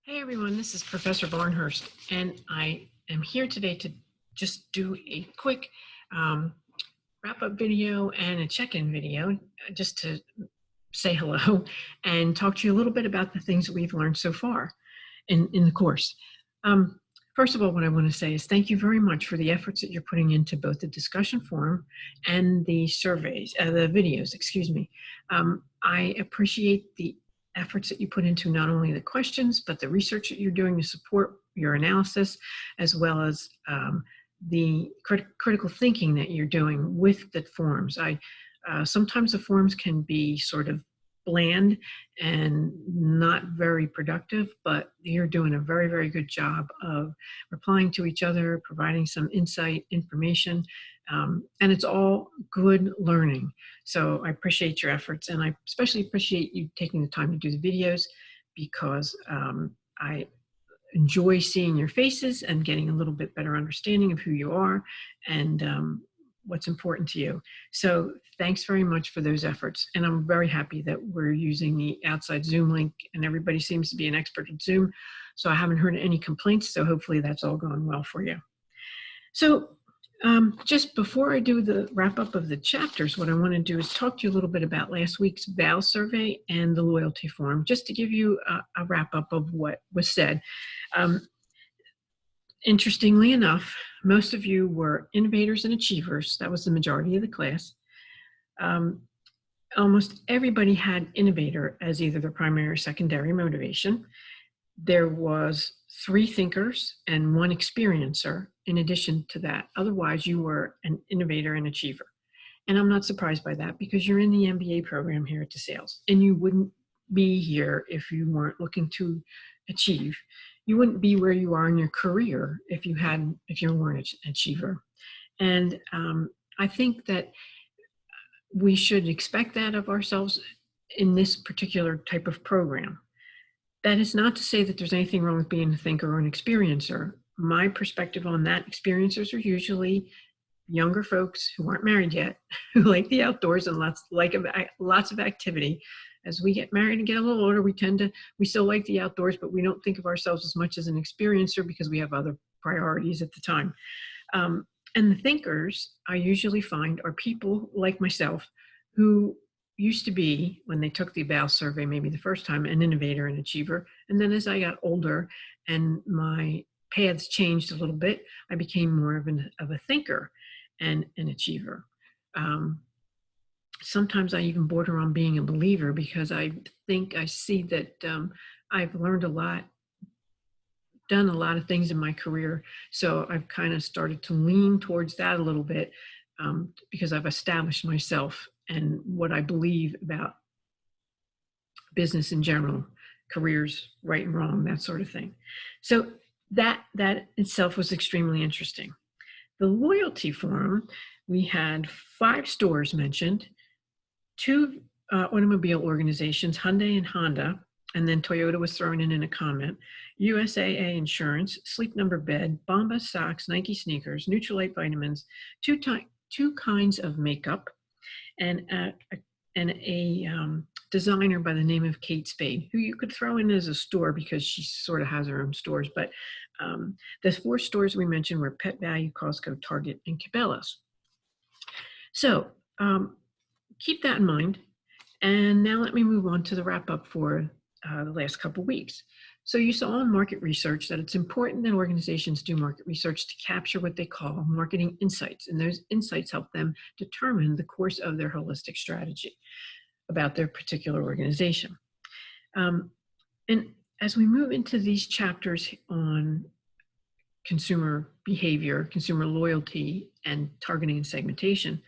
Hey everyone, this is Professor Barnhurst, and I am here today to just do a quick um, wrap-up video and a check-in video, just to say hello and talk to you a little bit about the things that we've learned so far in the course. First of all, what I want to say is thank you very much for the efforts that you're putting into both the discussion forum and the surveys, the videos, excuse me. I appreciate the efforts that you put into not only the questions, but the research that you're doing to support your analysis, as well as the critical thinking that you're doing with the forums. Sometimes the forums can be sort of bland and not very productive, but you're doing a very, very good job of replying to each other, providing some insight, information, and it's all good learning. So I appreciate your efforts, and I especially appreciate you taking the time to do the videos, because I enjoy seeing your faces and getting a little bit better understanding of who you are and what's important to you. So thanks very much for those efforts. And I'm very happy that we're using the outside Zoom link, and everybody seems to be an expert at Zoom. So I haven't heard any complaints. So hopefully that's all going well for you. So just before I do the wrap up of the chapters, what I want to do is talk to you a little bit about last week's VAL survey and the loyalty form, just to give you a wrap up of what was said. Interestingly enough, most of you were innovators and achievers. That was the majority of the class. Almost everybody had innovator as either their primary or secondary motivation. There was 3 thinkers and 1 experiencer in addition to that. Otherwise, you were an innovator and achiever. And I'm not surprised by that, because you're in the MBA program here at DeSales, and you wouldn't be here if you weren't looking to achieve. You wouldn't be where you are in your career if you weren't an achiever. And I think that we should expect that of ourselves in this particular type of program. That is not to say that there's anything wrong with being a thinker or an experiencer. My perspective on that, experiencers are usually younger folks who aren't married yet, who like the outdoors and lots of activity. As we get married and get a little older, we still like the outdoors, but we don't think of ourselves as much as an experiencer because we have other priorities at the time. And the thinkers I usually find are people like myself who used to be, when they took the VAL survey, maybe the first time, an innovator and achiever. And then as I got older and my paths changed a little bit, I became more of a thinker and an achiever. Sometimes I even border on being a believer, because I see that I've learned a lot, done a lot of things in my career. So I've kind of started to lean towards that a little bit, because I've established myself and what I believe about business in general, careers, right and wrong, that sort of thing. So that itself was extremely interesting. The loyalty forum, we had 5 stores mentioned, 2 automobile organizations, Hyundai and Honda, and then Toyota was thrown in a comment, USAA Insurance, Sleep Number Bed, Bombas Socks, Nike Sneakers, Nutrilite Vitamins, 2 kinds of makeup, and a designer by the name of Kate Spade, who you could throw in as a store because she sort of has her own stores. But the 4 stores we mentioned were Pet Value, Costco, Target, and Cabela's. So keep that in mind. And now let me move on to the wrap up for the last couple of weeks. So you saw in market research that it's important that organizations do market research to capture what they call marketing insights. And those insights help them determine the course of their holistic strategy about their particular organization. And as we move into these chapters on consumer behavior, consumer loyalty, and targeting and segmentation,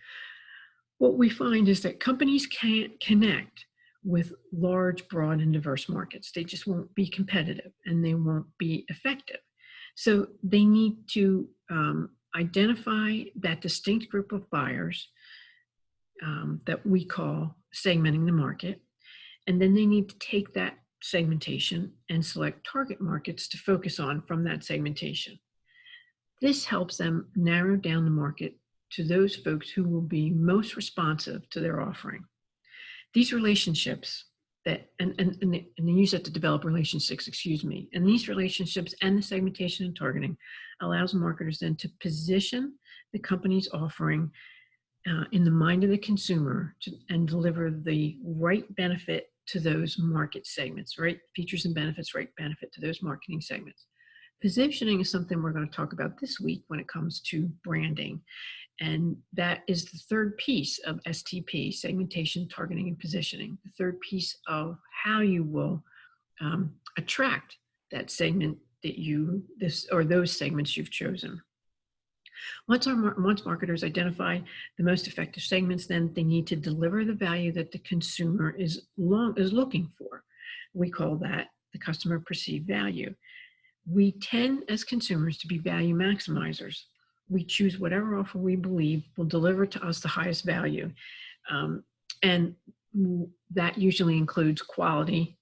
what we find is that companies can't connect with large, broad, and diverse markets. They just won't be competitive and they won't be effective. So they need to identify that distinct group of buyers that we call segmenting the market. And then they need to take that segmentation and select target markets to focus on from that segmentation. This helps them narrow down the market to those folks who will be most responsive to their offering. These relationships and they use that to develop relationships, excuse me. And these relationships and the segmentation and targeting allows marketers then to position the company's offering in the mind of the consumer and deliver the right benefit to those market segments, right? Features and benefits, right benefit to those marketing segments. Positioning is something we're going to talk about this week when it comes to branding. And that is the third piece of STP, segmentation, targeting, and positioning. The third piece of how you will attract that segment or those segments you've chosen. Once marketers identify the most effective segments, then they need to deliver the value that the consumer is looking for. We call that the customer perceived value. We tend as consumers to be value maximizers. We choose whatever offer we believe will deliver to us the highest value. And that usually includes quality,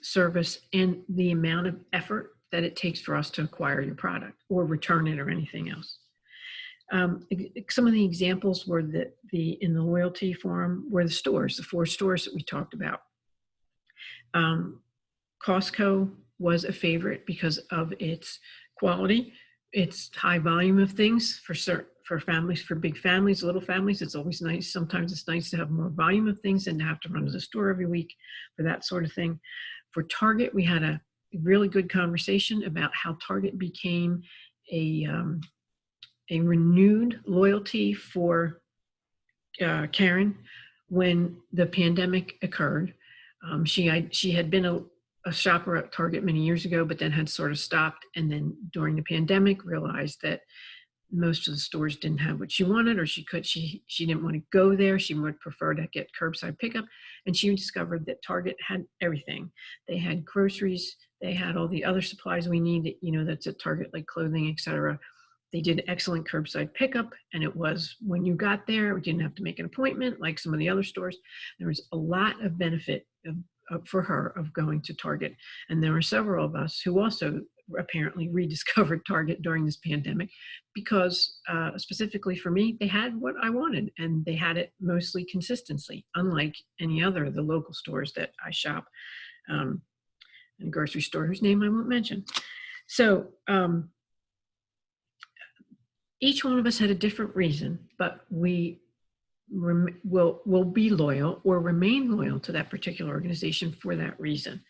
service, and the amount of effort that it takes for us to acquire your product or return it or anything else. Some of the examples were in the loyalty forum were the stores, the 4 stores that we talked about. Costco was a favorite because of its quality, its high volume of things for families, for big families, little families. It's always nice. Sometimes it's nice to have more volume of things than to have to run to the store every week for that sort of thing. For Target, we had a really good conversation about how Target became a renewed loyalty for Karen when the pandemic occurred. She had been a shopper at Target many years ago, but then had sort of stopped. And then during the pandemic, realized that most of the stores didn't have what she wanted, or she didn't want to go there. She would prefer to get curbside pickup. And she discovered that Target had everything. They had groceries. They had all the other supplies we need, that's at Target, like clothing, etc. They did excellent curbside pickup, and it was when you got there, you didn't have to make an appointment like some of the other stores. There was a lot of benefit for her of going to Target. And there were several of us who also apparently rediscovered Target during this pandemic because specifically for me, they had what I wanted, and they had it mostly consistently, unlike any other of the local stores that I shop, in a grocery store whose name I won't mention. So each one of us had a different reason, but we will be loyal or remain loyal to that particular organization for that reason.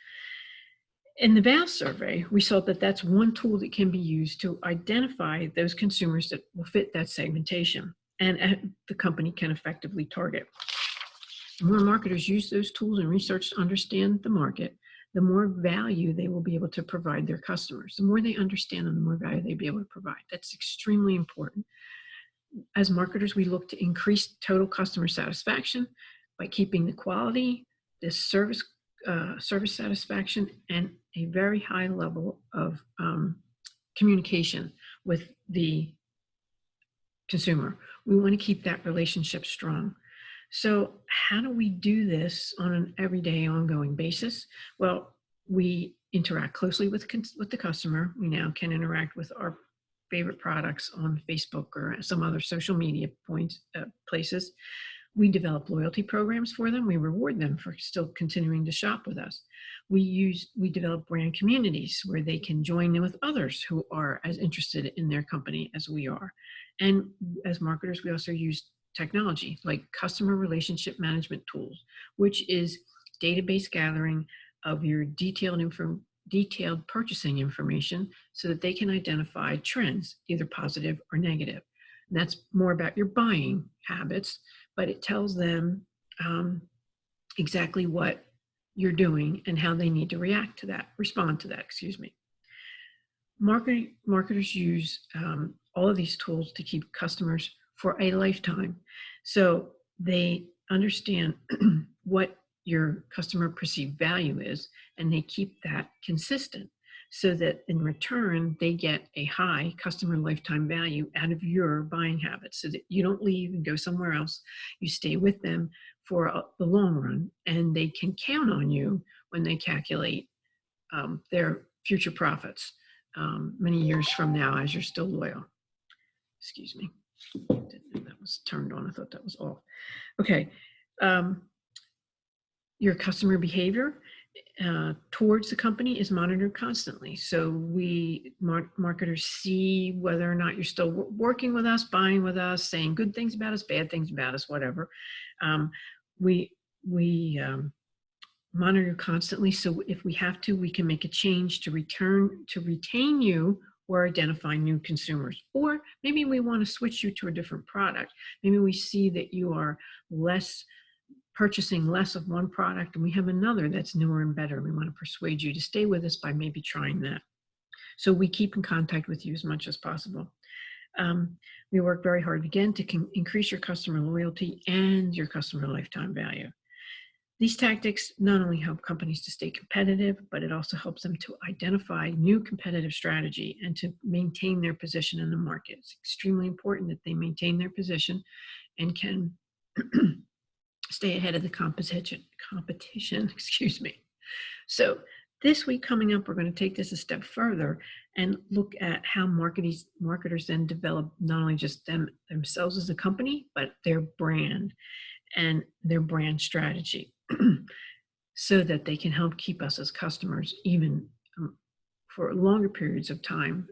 In the VAS survey, we saw that that's one tool that can be used to identify those consumers that will fit that segmentation, and the company can effectively target. The more marketers use those tools and research to understand the market, the more value they will be able to provide their customers. The more they understand them, the more value they'll be able to provide. That's extremely important. As marketers, we look to increase total customer satisfaction by keeping the quality, the service satisfaction, and a very high level of communication with the consumer. We want to keep that relationship strong. So how do we do this on an everyday, ongoing basis? Well, we interact closely with the customer. We now can interact with our favorite products on Facebook or some other social media places. We develop loyalty programs for them. We reward them for still continuing to shop with us. We develop brand communities where they can join in with others who are as interested in their company as we are. And as marketers, we also use technology like customer relationship management tools, which is database gathering of your detailed purchasing information so that they can identify trends, either positive or negative. And that's more about your buying habits, but it tells them exactly what you're doing and how they need to respond to that, excuse me. Marketers use all of these tools to keep customers for a lifetime. So they understand what your customer perceived value is, and they keep that consistent so that in return, they get a high customer lifetime value out of your buying habits so that you don't leave and go somewhere else. You stay with them for the long run, and they can count on you when they calculate their future profits many years from now as you're still loyal. Excuse me. That was turned on. I thought that was off. Okay. Your customer behavior towards the company is monitored constantly. So we marketers see whether or not you're still working with us, buying with us, saying good things about us, bad things about us, whatever. We monitor constantly. So if we have to, we can make a change to retain you or identify new consumers. Or maybe we want to switch you to a different product. Maybe we see that you are purchasing less of one product and we have another that's newer and better. We want to persuade you to stay with us by maybe trying that. So we keep in contact with you as much as possible. We work very hard again to increase your customer loyalty and your customer lifetime value. These tactics not only help companies to stay competitive, but it also helps them to identify new competitive strategy and to maintain their position in the market. It's extremely important that they maintain their position and can stay ahead of the competition, excuse me. So this week coming up, we're going to take this a step further and look at how marketers then develop not only just themselves as a company, but their brand and their brand strategy so that they can help keep us as customers even for longer periods of time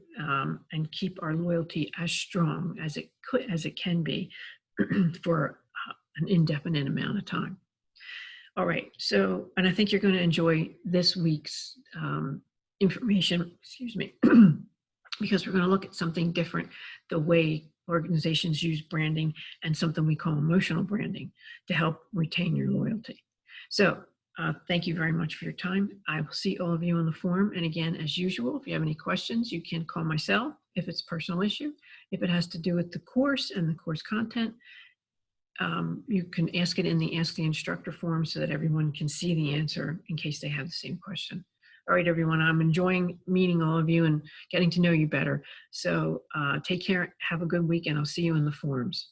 and keep our loyalty as strong as it can be for an indefinite amount of time. All right, so, and I think you're going to enjoy this week's information, excuse me, because we're going to look at something different, the way organizations use branding and something we call emotional branding to help retain your loyalty. So thank you very much for your time. I will see all of you on the forum. And again, as usual, if you have any questions, you can call myself if it's a personal issue. If it has to do with the course and the course content, you can ask it in the Ask the Instructor form so that everyone can see the answer in case they have the same question. All right, everyone, I'm enjoying meeting all of you and getting to know you better. So take care, have a good week, and I'll see you in the forums.